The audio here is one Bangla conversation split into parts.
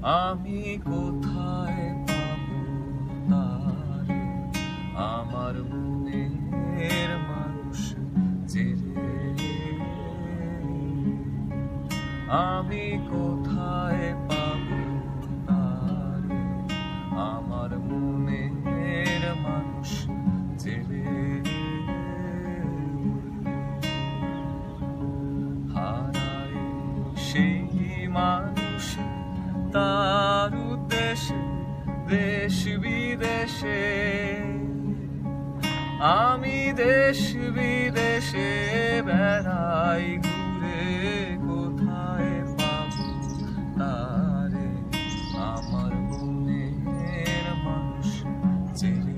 আমি কোথায় পাবো তারে, আমার মনের মানুষ জেরে। আমি কোথায় পাবো তারে, আমার মনের মানুষ জেরে। হারায় সেই মানুষ তার উদ্দেশ্যে দেশ বিদেশে, আমি দেশ বিদেশে বেড়াই ঘুরে, কোথায় পাবো তারে, আমার মনের মানুষ জেরে।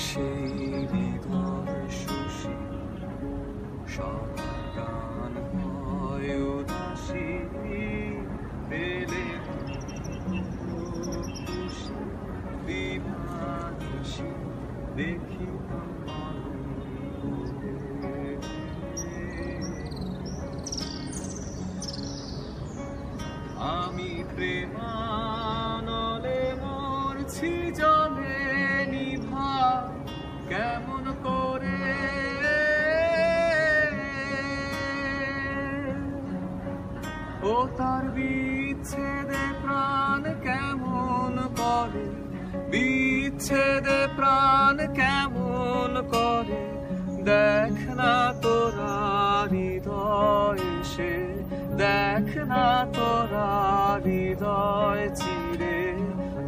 সেই হৃদয় শশী সমাগান হয় উদাসী, পেলে খুশি বিভাসী দেখি আমি প্রেমানলে মরছি জলে নিভা, কেমন করে ও তার বিচ্ছেদে প্রাণ কেমন করে, বিচ্ছেদে প্রাণ কেমন করে, দেখ না তোরা হৃদয় সে, দেখ না তোরা হৃদয় চিরে,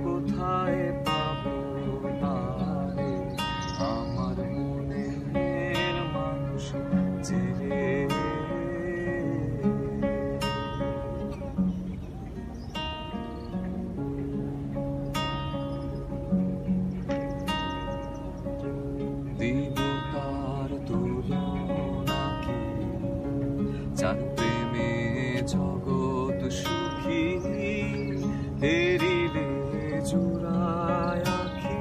কোথায় পাবো তারে, আমার মনের মানুষ জেরে। দিবতার তুলনা কি, যার প্রেমে জগৎ সুখী, হেরিলে জোড়ায় আঁখি,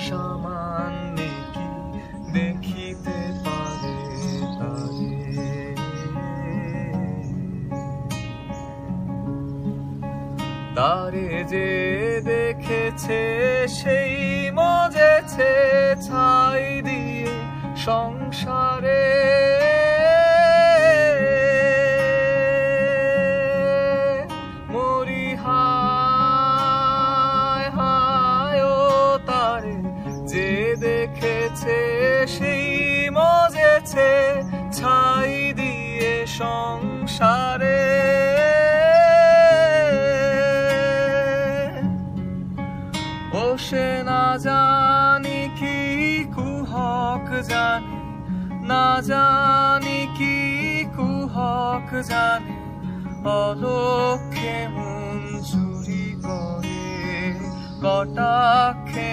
সামান্য কি দেখিতে পারে তারে। তারে যে দেখেছে সেই মজেছে ছাই দিয়ে সংসারে, মরি হায় হায় ও তারে যে দেখেছে সেই মজেছে ছাই দিয়ে সংসারে। ও সে না জানি কি কুহক জানে, না জানি কি কুহক জানে, অলক্ষে মন চুরি করে, কটাক্ষে